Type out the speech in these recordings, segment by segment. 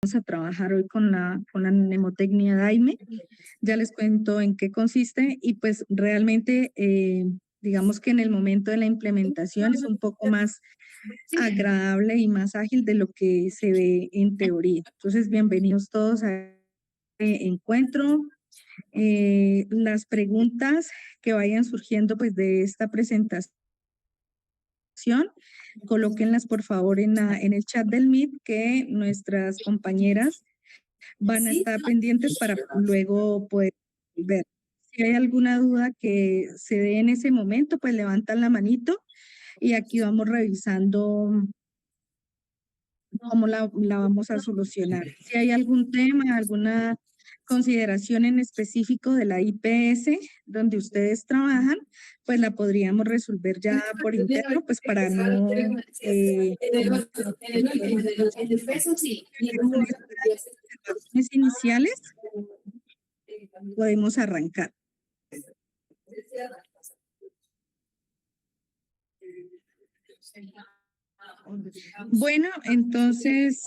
Vamos a trabajar hoy con la mnemotecnia Daime. Ya les cuento en qué consiste y pues realmente digamos que en el momento de la implementación es un poco más agradable y más ágil de lo que se ve en teoría. Entonces, bienvenidos todos a este encuentro. Las preguntas que vayan surgiendo pues de esta presentación, colóquenlas por favor en el chat del Meet que nuestras compañeras van a estar pendientes para luego poder ver. Si hay alguna duda que se dé en ese momento, pues levantan la manito y aquí vamos revisando cómo la vamos a solucionar. Si hay algún tema, alguna consideración en específico de la IPS donde ustedes trabajan, pues la podríamos resolver ya por interno, pues para no observaciones iniciales, podemos arrancar. Bueno, entonces,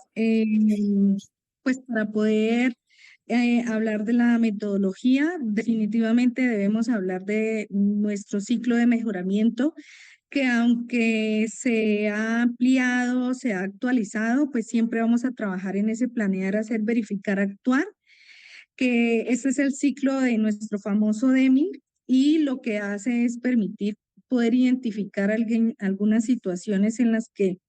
pues para poder hablar de la metodología, definitivamente debemos hablar de nuestro ciclo de mejoramiento, que aunque se ha ampliado, se ha actualizado, pues siempre vamos a trabajar en ese planear, hacer, verificar, actuar, que ese es el ciclo de nuestro famoso Deming y lo que hace es permitir poder identificar algunas situaciones en las que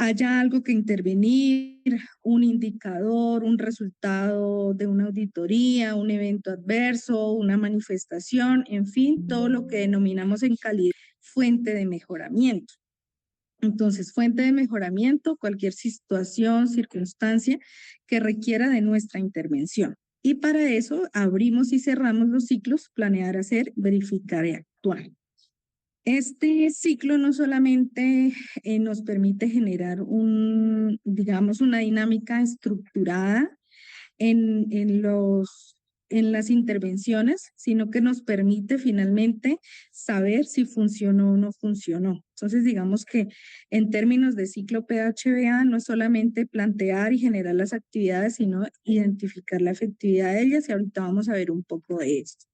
haya algo que intervenir, un indicador, un resultado de una auditoría, un evento adverso, una manifestación, en fin, todo lo que denominamos en calidad fuente de mejoramiento. Entonces, fuente de mejoramiento, cualquier situación, circunstancia que requiera de nuestra intervención. Y para eso abrimos y cerramos los ciclos, planear, hacer, verificar y actuar. Este ciclo no solamente nos permite generar digamos, una dinámica estructurada en las intervenciones, sino que nos permite finalmente saber si funcionó o no funcionó. Entonces, digamos que en términos de ciclo PHBA no es solamente plantear y generar las actividades, sino identificar la efectividad de ellas y ahorita vamos a ver un poco de esto.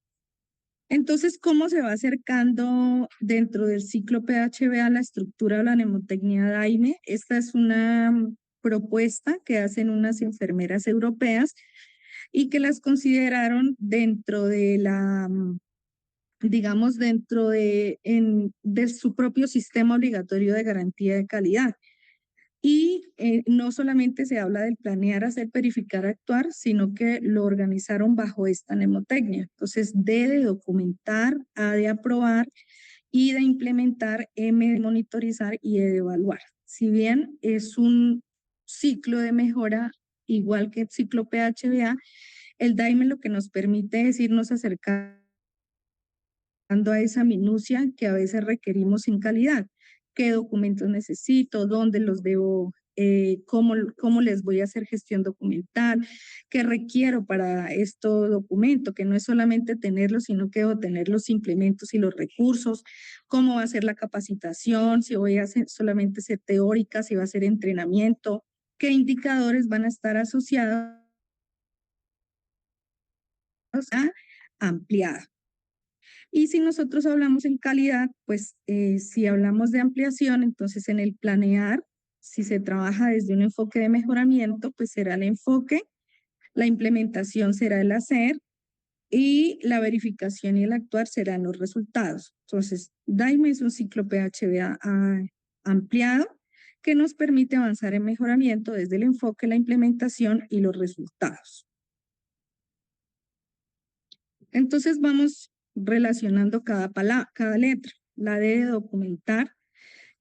Entonces, ¿cómo se va acercando dentro del ciclo PHBA la estructura de la mnemotecnia Daime? Esta es una propuesta que hacen unas enfermeras europeas y que las consideraron dentro de digamos, de su propio sistema obligatorio de garantía de calidad. Y no solamente se habla del planear, hacer, verificar, actuar, sino que lo organizaron bajo esta mnemotecnia. Entonces, D de documentar, A de aprobar, I de implementar, M de monitorizar y E de evaluar. Si bien es un ciclo de mejora igual que el ciclo PHBA, el DAIME lo que nos permite es irnos acercando a esa minucia que a veces requerimos en calidad. ¿Qué documentos necesito? ¿Dónde los debo? ¿Cómo les voy a hacer gestión documental? ¿Qué requiero para estos documentos? Que no es solamente tenerlos, sino que debo tener los implementos y los recursos. ¿Cómo va a ser la capacitación? Si voy a solamente ser teórica, si va a ser entrenamiento. ¿Qué indicadores van a estar asociados a ampliada? Y si nosotros hablamos en calidad, pues si hablamos de ampliación, entonces en el planear, si se trabaja desde un enfoque de mejoramiento, pues será el enfoque, la implementación será el hacer y la verificación y el actuar serán los resultados. Entonces, DAIME es un ciclo PHBA ampliado que nos permite avanzar en mejoramiento desde el enfoque, la implementación y los resultados. Entonces vamos relacionando cada letra. La D de documentar,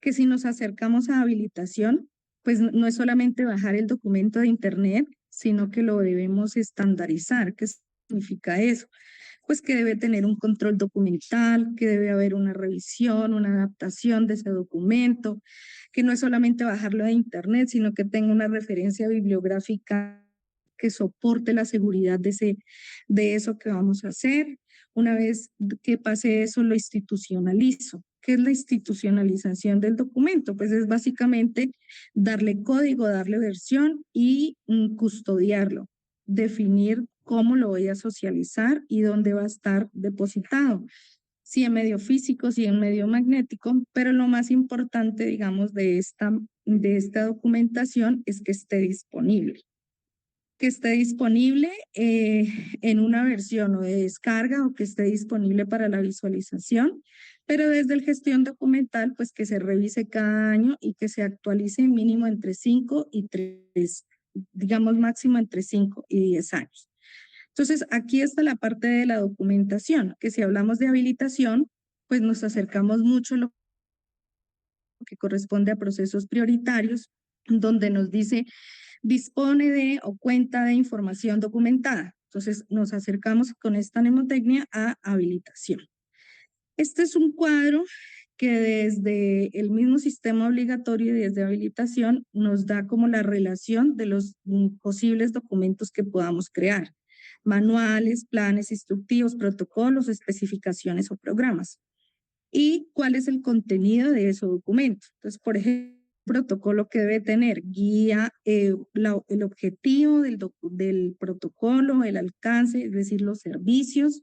que si nos acercamos a habilitación, pues no es solamente bajar el documento de internet, sino que lo debemos estandarizar. ¿Qué significa eso? Pues que debe tener un control documental, que debe haber una revisión, una adaptación de ese documento, que no es solamente bajarlo de internet, sino que tenga una referencia bibliográfica que soporte la seguridad de eso que vamos a hacer. Una vez que pase eso, lo institucionalizo. ¿Qué es la institucionalización del documento? Pues es básicamente darle código, darle versión y custodiarlo, definir cómo lo voy a socializar y dónde va a estar depositado, si en medio físico, si en medio magnético, pero lo más importante, digamos, de esta documentación es que esté disponible. Que esté disponible en una versión o de descarga o que esté disponible para la visualización, pero desde el gestión documental, pues que se revise cada año y que se actualice mínimo entre 5 y 3, digamos máximo entre 5 y 10 años. Entonces, aquí está la parte de la documentación, que si hablamos de habilitación, pues nos acercamos mucho a lo que corresponde a procesos prioritarios, donde nos dice dispone de o cuenta de información documentada. Entonces, nos acercamos con esta mnemotecnia a habilitación. Este es un cuadro que desde el mismo sistema obligatorio y desde habilitación nos da como la relación de los posibles documentos que podamos crear. Manuales, planes instructivos, protocolos, especificaciones o programas. ¿Y cuál es el contenido de esos documentos? Entonces, por ejemplo, protocolo que debe tener guía, el objetivo del protocolo, el alcance, es decir, los servicios,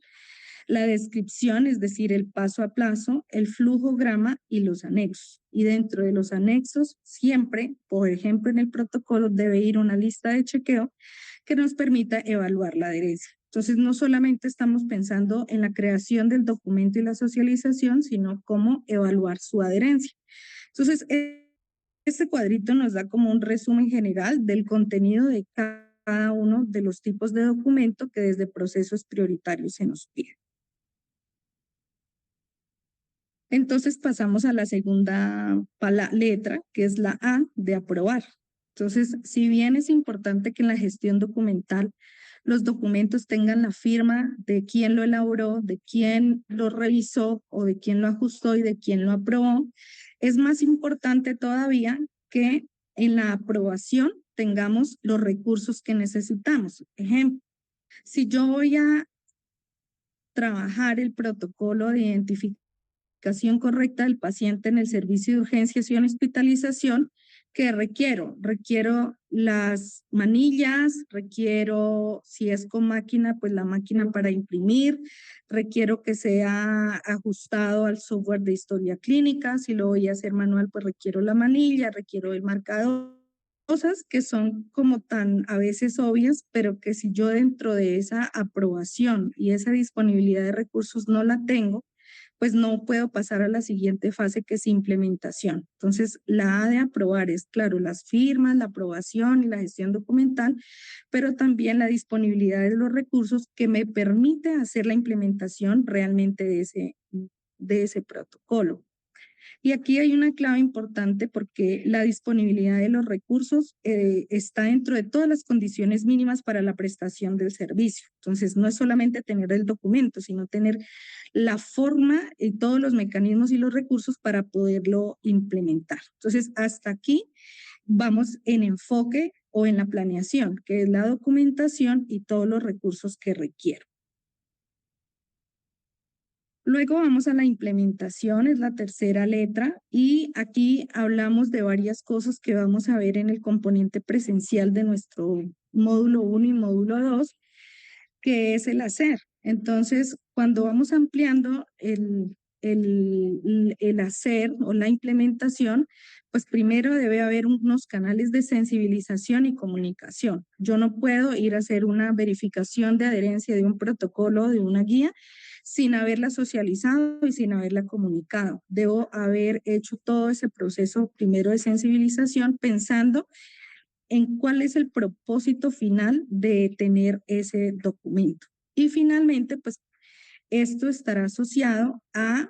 la descripción, es decir, el paso a paso, el flujograma y los anexos. Y dentro de los anexos, siempre, por ejemplo, en el protocolo debe ir una lista de chequeo que nos permita evaluar la adherencia. Entonces, no solamente estamos pensando en la creación del documento y la socialización, sino cómo evaluar su adherencia. Entonces, este cuadrito nos da como un resumen general del contenido de cada uno de los tipos de documento que desde procesos prioritarios se nos pide. Entonces pasamos a la segunda letra, que es la A de aprobar. Entonces, si bien es importante que en la gestión documental los documentos tengan la firma de quién lo elaboró, de quién lo revisó o de quién lo ajustó y de quién lo aprobó, es más importante todavía que en la aprobación tengamos los recursos que necesitamos. Ejemplo, si yo voy a trabajar el protocolo de identificación correcta del paciente en el servicio de urgencias y en hospitalización, ¿qué requiero? Requiero las manillas, requiero, si es con máquina, pues la máquina para imprimir, requiero que sea ajustado al software de historia clínica, si lo voy a hacer manual, pues requiero la manilla, requiero el marcador, cosas que son como tan a veces obvias, pero que si yo dentro de esa aprobación y esa disponibilidad de recursos no la tengo, pues no puedo pasar a la siguiente fase que es implementación. Entonces, la A de aprobar es, claro, las firmas, la aprobación y la gestión documental, pero también la disponibilidad de los recursos que me permite hacer la implementación realmente de ese protocolo. Y aquí hay una clave importante porque la disponibilidad de los recursos está dentro de todas las condiciones mínimas para la prestación del servicio. Entonces, no es solamente tener el documento, sino tener la forma y todos los mecanismos y los recursos para poderlo implementar. Entonces, hasta aquí vamos en enfoque o en la planeación, que es la documentación y todos los recursos que requiero. Luego vamos a la implementación, es la tercera letra, y aquí hablamos de varias cosas que vamos a ver en el componente presencial de nuestro módulo 1 y módulo 2, que es el hacer. Entonces, cuando vamos ampliando el hacer o la implementación, pues primero debe haber unos canales de sensibilización y comunicación. Yo no puedo ir a hacer una verificación de adherencia de un protocolo o de una guía sin haberla socializado y sin haberla comunicado. Debo haber hecho todo ese proceso primero de sensibilización pensando en cuál es el propósito final de tener ese documento. Y finalmente, pues esto estará asociado a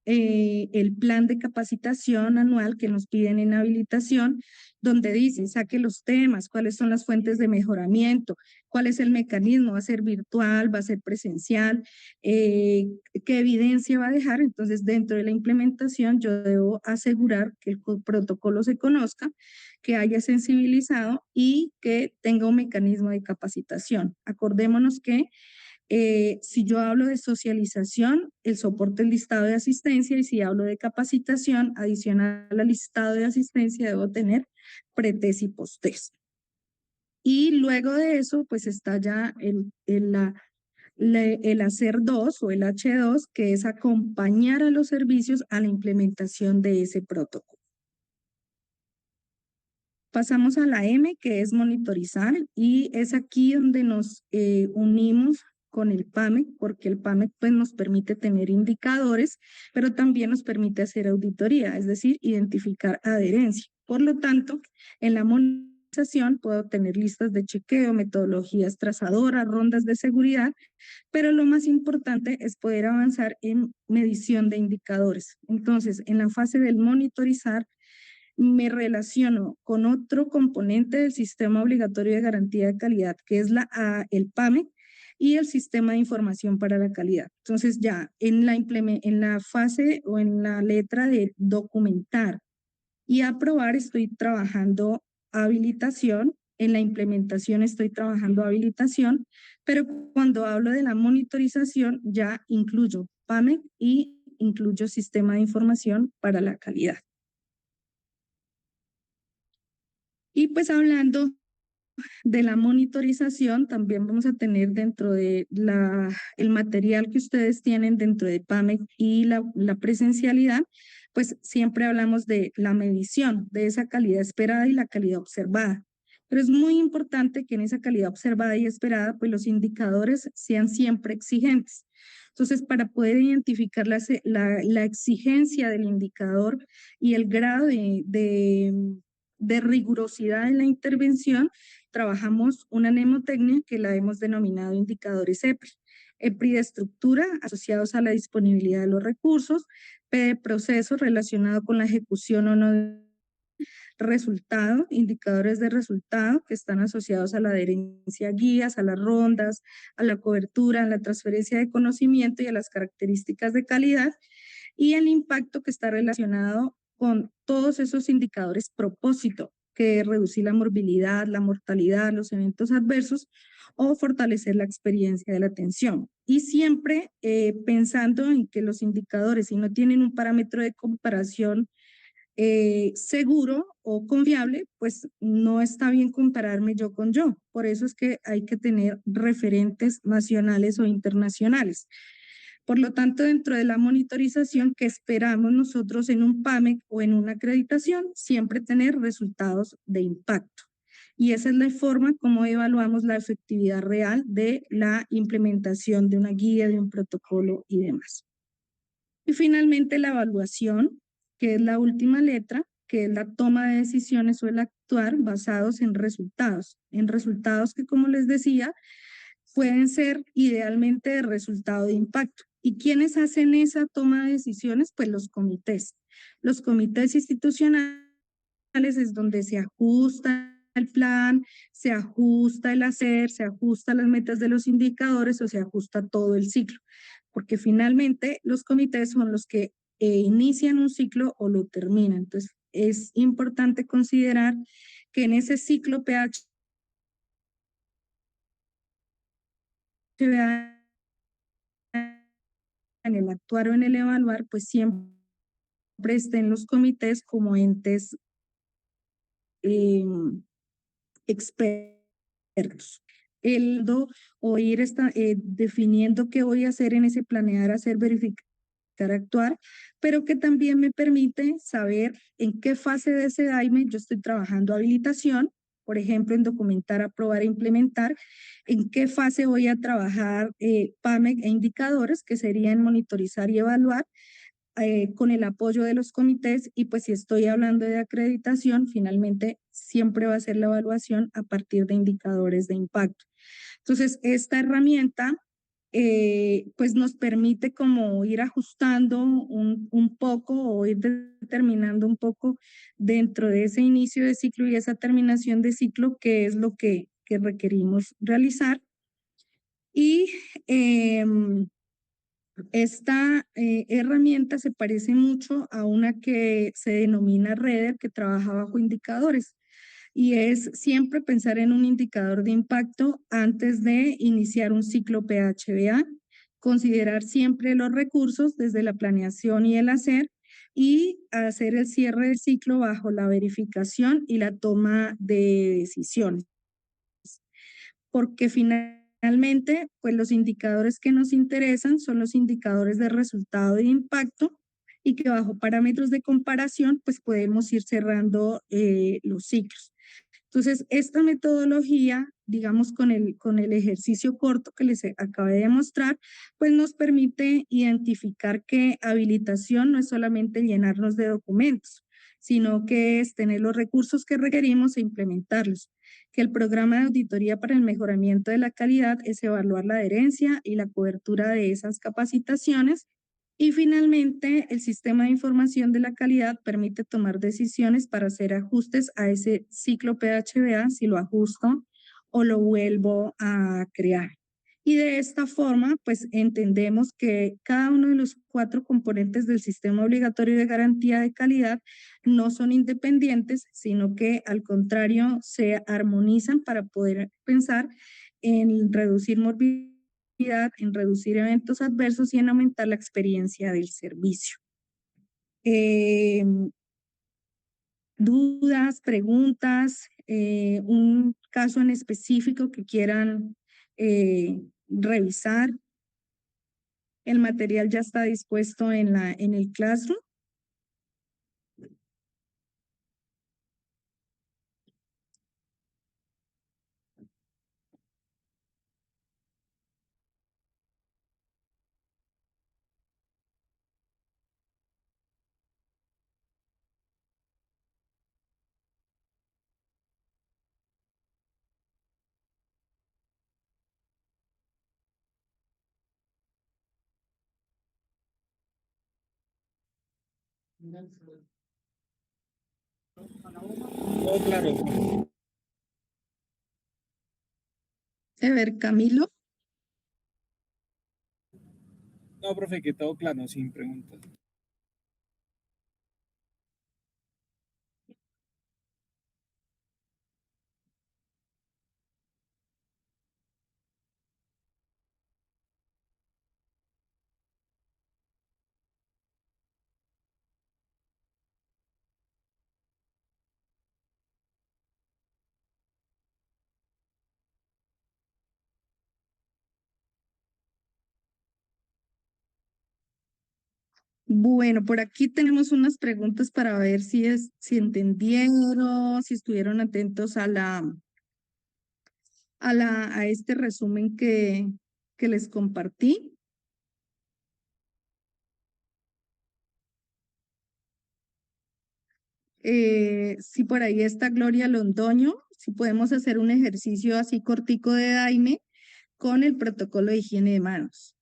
el plan de capacitación anual que nos piden en habilitación, donde dicen, saque los temas, cuáles son las fuentes de mejoramiento, cuál es el mecanismo, va a ser virtual, va a ser presencial, qué evidencia va a dejar. Entonces, dentro de la implementación, yo debo asegurar que el protocolo se conozca, que haya sensibilizado y que tenga un mecanismo de capacitación. Acordémonos que Si yo hablo de socialización, el soporte del listado de asistencia, y si hablo de capacitación, adicional al listado de asistencia, debo tener pretest y posttest. Y luego de eso, pues está ya el hacer 2 o el H2, que es acompañar a los servicios a la implementación de ese protocolo. Pasamos a la M, que es monitorizar, y es aquí donde nos unimos con el PAMEC, porque el PAMEC pues, nos permite tener indicadores, pero también nos permite hacer auditoría, es decir, identificar adherencia. Por lo tanto, en la monitorización puedo tener listas de chequeo, metodologías trazadoras, rondas de seguridad, pero lo más importante es poder avanzar en medición de indicadores. Entonces, en la fase del monitorizar, me relaciono con otro componente del sistema obligatorio de garantía de calidad, que es el PAME y el sistema de información para la calidad. Entonces ya en la fase o en la letra de documentar y aprobar estoy trabajando habilitación, en la implementación estoy trabajando habilitación, pero cuando hablo de la monitorización ya incluyo PAME y incluyo sistema de información para la calidad. Y pues hablando de la monitorización, también vamos a tener dentro de el material que ustedes tienen dentro de PAMEC y la presencialidad, pues siempre hablamos de la medición de esa calidad esperada y la calidad observada. Pero es muy importante que en esa calidad observada y esperada, pues los indicadores sean siempre exigentes. Entonces, para poder identificar la exigencia del indicador y el grado de rigurosidad en la intervención, trabajamos una mnemotecnia que la hemos denominado indicadores EPRI. EPRI de estructura, asociados a la disponibilidad de los recursos; P de proceso, relacionado con la ejecución o no de resultado; indicadores de resultado, que están asociados a la adherencia a guías, a las rondas, a la cobertura, a la transferencia de conocimiento y a las características de calidad; y el impacto, que está relacionado con todos esos indicadores propósito, que es reducir la morbilidad, la mortalidad, los eventos adversos o fortalecer la experiencia de la atención. Y siempre pensando en que los indicadores, si no tienen un parámetro de comparación seguro o confiable, pues no está bien compararme yo con yo. Por eso es que hay que tener referentes nacionales o internacionales. Por lo tanto, dentro de la monitorización que esperamos nosotros en un PAMEC o en una acreditación, siempre tener resultados de impacto. Y esa es la forma como evaluamos la efectividad real de la implementación de una guía, de un protocolo y demás. Y finalmente la evaluación, que es la última letra, que es la toma de decisiones o el actuar basados en resultados que, como les decía, pueden ser idealmente de resultado de impacto. ¿Y quiénes hacen esa toma de decisiones? Pues los comités. Los comités institucionales es donde se ajusta el plan, se ajusta el hacer, se ajusta las metas de los indicadores o se ajusta todo el ciclo. Porque finalmente los comités son los que inician un ciclo o lo terminan. Entonces, es importante considerar que en ese ciclo PH en el actuar o en el evaluar, pues siempre estén los comités como entes expertos. O ir definiendo qué voy a hacer en ese planear, hacer, verificar, actuar, pero que también me permite saber en qué fase de ese DAIME yo estoy trabajando habilitación, por ejemplo, en documentar, aprobar e implementar; en qué fase voy a trabajar PAMEC e indicadores, que serían monitorizar y evaluar, con el apoyo de los comités; y pues si estoy hablando de acreditación, finalmente siempre va a ser la evaluación a partir de indicadores de impacto. Entonces, esta herramienta pues nos permite como ir ajustando un poco o ir determinando un poco dentro de ese inicio de ciclo y esa terminación de ciclo qué es lo que requerimos realizar. Y esta herramienta se parece mucho a una que se denomina Redder, que trabaja bajo indicadores. y es siempre pensar en un indicador de impacto antes de iniciar un ciclo PHBA, considerar siempre los recursos desde la planeación y el hacer y hacer el cierre del ciclo bajo la verificación y la toma de decisiones, porque finalmente, pues los indicadores que nos interesan son los indicadores de resultado y de impacto y que bajo parámetros de comparación, pues podemos ir cerrando los ciclos. Entonces, esta metodología, digamos, con el ejercicio corto que les acabé de mostrar, pues nos permite identificar que habilitación no es solamente llenarnos de documentos, sino que es tener los recursos que requerimos e implementarlos. Que el programa de auditoría para el mejoramiento de la calidad es evaluar la adherencia y la cobertura de esas capacitaciones y finalmente, el sistema de información de la calidad permite tomar decisiones para hacer ajustes a ese ciclo PHBA, si lo ajusto o lo vuelvo a crear. Y de esta forma, pues entendemos que cada uno de los 4 componentes del sistema obligatorio de garantía de calidad no son independientes, sino que al contrario se armonizan para poder pensar en reducir morbilidad, en reducir eventos adversos y en aumentar la experiencia del servicio. Dudas, preguntas, un caso en específico que quieran revisar. El material ya está dispuesto en el Classroom. Todo claro. A ver, Camilo. No, profe, que todo claro, sin preguntas. Bueno, por aquí tenemos unas preguntas para ver si entendieron, si estuvieron atentos a este resumen que les compartí. Si por ahí está Gloria Londoño, si podemos hacer un ejercicio así cortico de Daime con el protocolo de higiene de manos.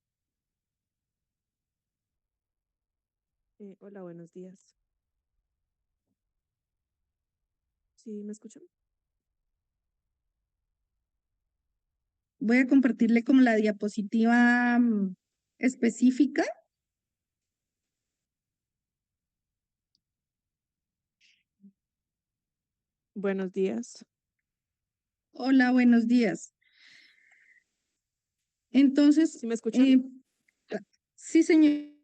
Hola, buenos días. ¿Sí me escuchan? Voy a compartirle como la diapositiva específica. Buenos días. Hola, buenos días. Entonces, ¿Sí me escuchan? sí, señora,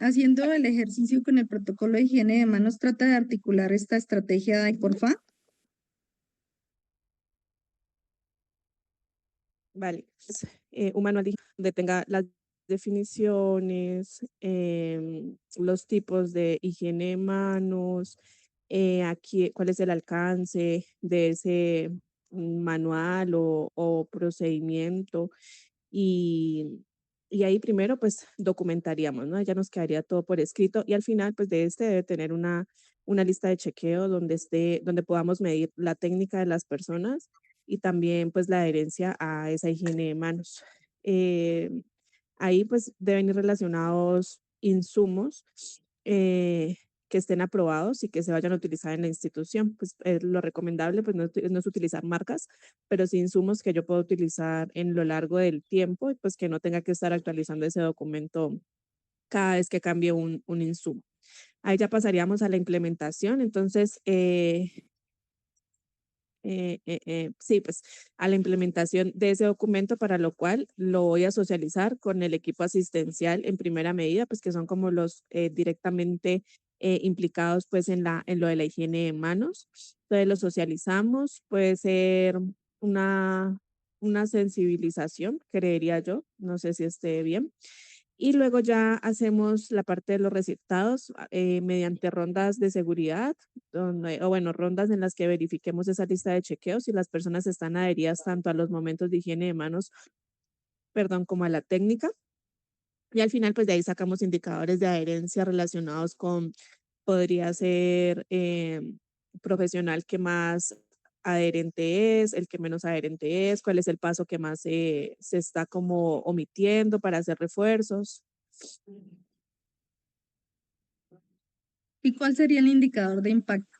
haciendo el ejercicio con el protocolo de higiene de manos, trata de articular esta estrategia, porfa. Vale. Un manual donde tenga las definiciones, los tipos de higiene de manos, aquí cuál es el alcance de ese manual o procedimiento. Y, y ahí primero pues documentaríamos, ¿no? Ya nos quedaría todo por escrito y al final pues de este debe tener una lista de chequeo donde donde podamos medir la técnica de las personas y también pues la adherencia a esa higiene de manos. Eh, Ahí pues deben ir relacionados insumos que estén aprobados y que se vayan a utilizar en la institución. Pues lo recomendable pues no es utilizar marcas, pero sí insumos que yo puedo utilizar en lo largo del tiempo y pues que no tenga que estar actualizando ese documento cada vez que cambie un insumo. Ahí ya pasaríamos a la implementación. Entonces, sí, pues a la implementación de ese documento, para lo cual lo voy a socializar con el equipo asistencial en primera medida, pues que son como los directamente implicados pues en lo de la higiene de manos. Entonces lo socializamos, puede ser una, una sensibilización, creería yo, no sé si esté bien. Y luego ya hacemos la parte de los resultados mediante rondas de seguridad, o bueno, rondas en las que verifiquemos esa lista de chequeos si las personas están adheridas tanto a los momentos de higiene de manos, perdón, como a la técnica. Y al final, pues de ahí sacamos indicadores de adherencia relacionados con, podría ser profesional que más adherente es, el que menos adherente es, cuál es el paso que más se está como omitiendo para hacer refuerzos. ¿Y cuál sería el indicador de impacto?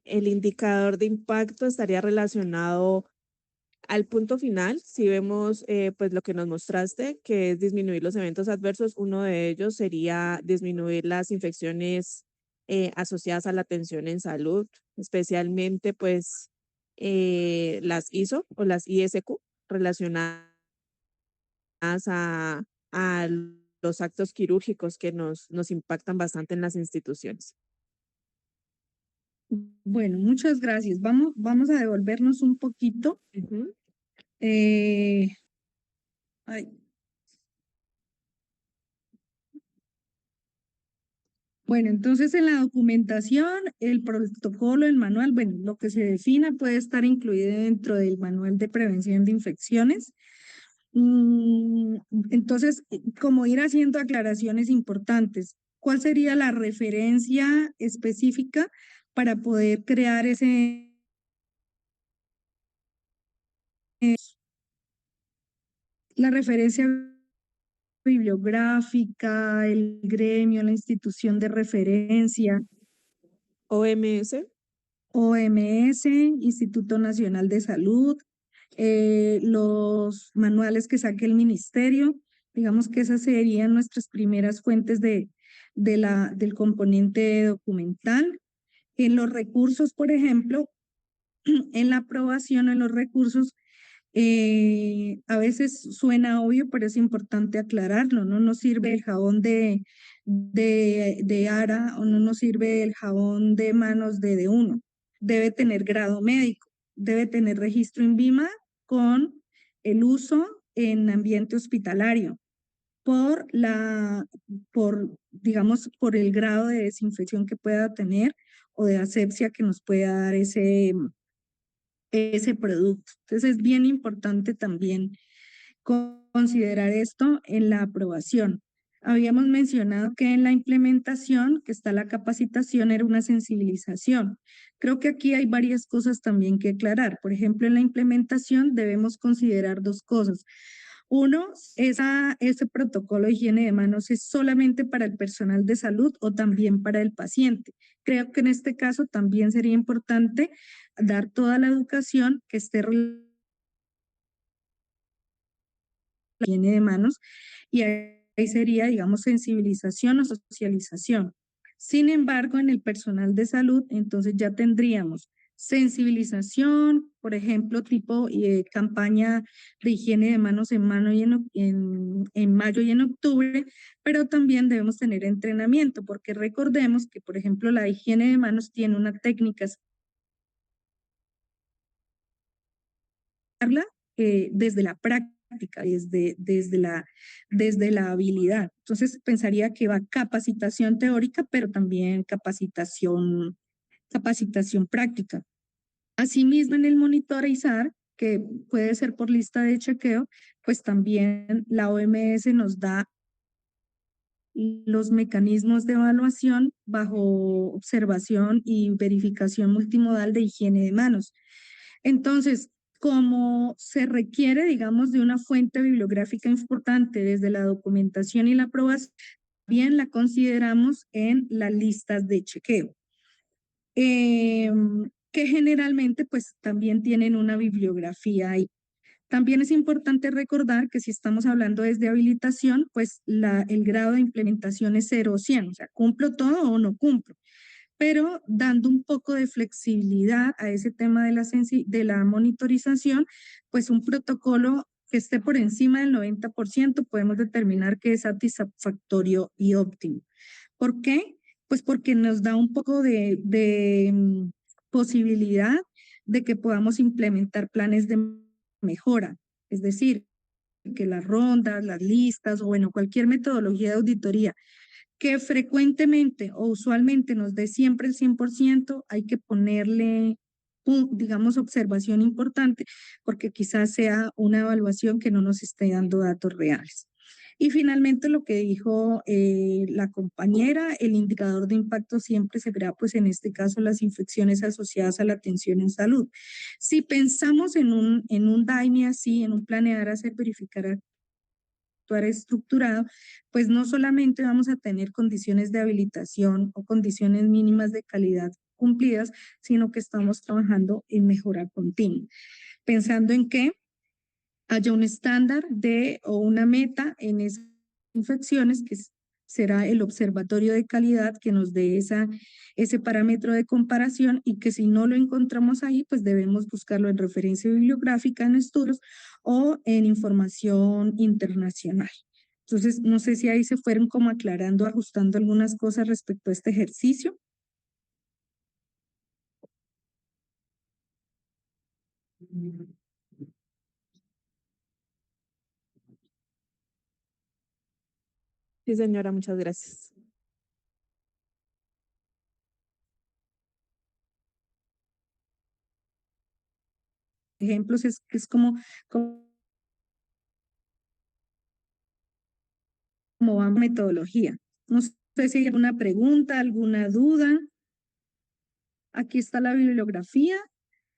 El indicador de impacto estaría relacionado al punto final. Si vemos pues lo que nos mostraste, que es disminuir los eventos adversos, uno de ellos sería disminuir las infecciones asociadas a la atención en salud, especialmente pues las ISO o las ISQ relacionadas a los actos quirúrgicos que nos impactan bastante en las instituciones. Bueno, muchas gracias. Vamos a devolvernos un poquito. Ujú. Eh, ay, Bueno, entonces en la documentación, el protocolo, el manual, bueno, lo que se defina puede estar incluido dentro del manual de prevención de infecciones. Mm, Entonces, como ir haciendo aclaraciones importantes, ¿cuál sería la referencia específica para poder crear la referencia bibliográfica, el gremio, la institución de referencia? OMS. OMS, Instituto Nacional de Salud, los manuales que saque el ministerio, digamos que esas serían nuestras primeras fuentes del componente documental. En los recursos, por ejemplo, en la aprobación en los recursos, a veces suena obvio, pero es importante aclararlo, no nos sirve el jabón de Ara o no nos sirve el jabón de manos de uno. Debe tener grado médico, debe tener registro INVIMA con el uso en ambiente hospitalario digamos, por el grado de desinfección que pueda tener o de asepsia que nos pueda dar ese producto. Entonces es bien importante también considerar esto en la aprobación. Habíamos mencionado que en la implementación, que está la capacitación, era una sensibilización. Creo que aquí hay varias cosas también que aclarar. Por ejemplo, en la implementación debemos considerar dos cosas. Uno, ese protocolo de higiene de manos es solamente para el personal de salud o también para el paciente. Creo que en este caso también sería importante dar toda la educación que esté relacionada con la higiene de manos y ahí sería, digamos, sensibilización o socialización. Sin embargo, en el personal de salud, entonces ya tendríamos sensibilización, por ejemplo, tipo campaña de higiene de manos en mayo y en octubre, pero también debemos tener entrenamiento, porque recordemos que, por ejemplo, la higiene de manos tiene una técnica desde la práctica, desde la habilidad. Entonces, pensaría que va capacitación teórica, pero también capacitación práctica. Asimismo, en el monitorizar, que puede ser por lista de chequeo, pues también la OMS nos da los mecanismos de evaluación bajo observación y verificación multimodal de higiene de manos. Entonces, como se requiere, digamos, de una fuente bibliográfica importante desde la documentación y la aprobación, bien la consideramos en las listas de chequeo, que generalmente pues también tienen una bibliografía ahí. También es importante recordar que si estamos hablando desde habilitación, pues el grado de implementación es 0 o 100, o sea, ¿cumplo todo o no cumplo? pero dando un poco de flexibilidad a ese tema de de la monitorización, pues un protocolo que esté por encima del 90% podemos determinar que es satisfactorio y óptimo. ¿Por qué? Pues porque nos da un poco de posibilidad de que podamos implementar planes de mejora, es decir, que las rondas, las listas o bueno, cualquier metodología de auditoría que frecuentemente o usualmente nos dé siempre el 100%, hay que ponerle, digamos, observación importante, porque quizás sea una evaluación que no nos esté dando datos reales. Y finalmente lo que dijo la compañera, el indicador de impacto siempre se verá, pues en este caso, las infecciones asociadas a la atención en salud. Si pensamos en un DAIME así, en un planear, hacer, verificar, actuar estructurado, pues no solamente vamos a tener condiciones de habilitación o condiciones mínimas de calidad cumplidas, sino que estamos trabajando en mejora continua, pensando en que haya un estándar de o una meta en esas infecciones será el observatorio de calidad que nos dé ese parámetro de comparación y que si no lo encontramos ahí, pues debemos buscarlo en referencia bibliográfica, en estudios o en información internacional. Entonces, no sé si ahí se fueron como aclarando, ajustando algunas cosas respecto a este ejercicio. Sí, señora, muchas gracias. Ejemplos es como va metodología. No sé si hay alguna pregunta, alguna duda. Aquí está la bibliografía,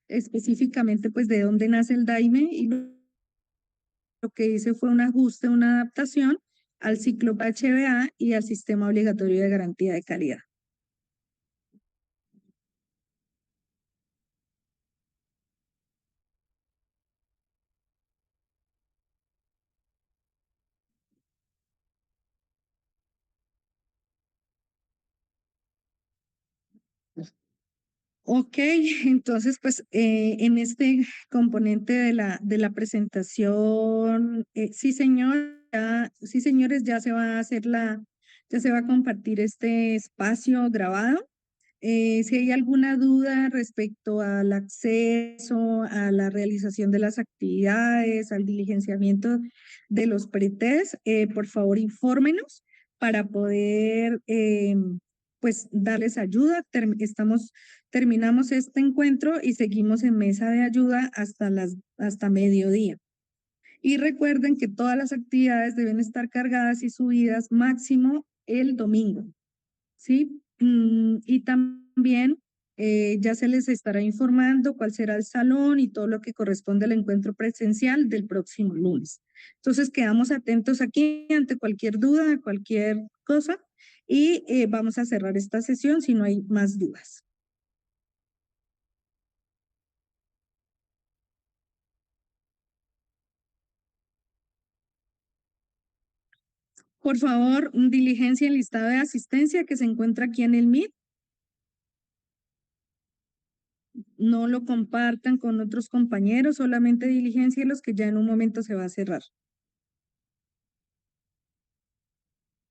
específicamente pues de dónde nace el DAIME y lo que hice fue un ajuste, una adaptación al ciclo HBA y al sistema obligatorio de garantía de calidad. Ok, entonces pues en este componente de la presentación, sí señor, sí señores, ya se va a hacer ya se va a compartir este espacio grabado. Si hay alguna duda respecto al acceso, a la realización de las actividades, al diligenciamiento de los pretest, por favor infórmenos para poder pues darles ayuda. Terminamos este encuentro y seguimos en mesa de ayuda hasta mediodía. Y recuerden que todas las actividades deben estar cargadas y subidas máximo el domingo. ¿Sí? Y también ya se les estará informando cuál será el salón y todo lo que corresponde al encuentro presencial del próximo lunes. Entonces, quedamos atentos aquí ante cualquier duda, cualquier cosa, y vamos a cerrar esta sesión si no hay más dudas. Por favor, diligencia el listado de asistencia que se encuentra aquí en el Meet. No lo compartan con otros compañeros, solamente diligencia los que ya en un momento se va a cerrar.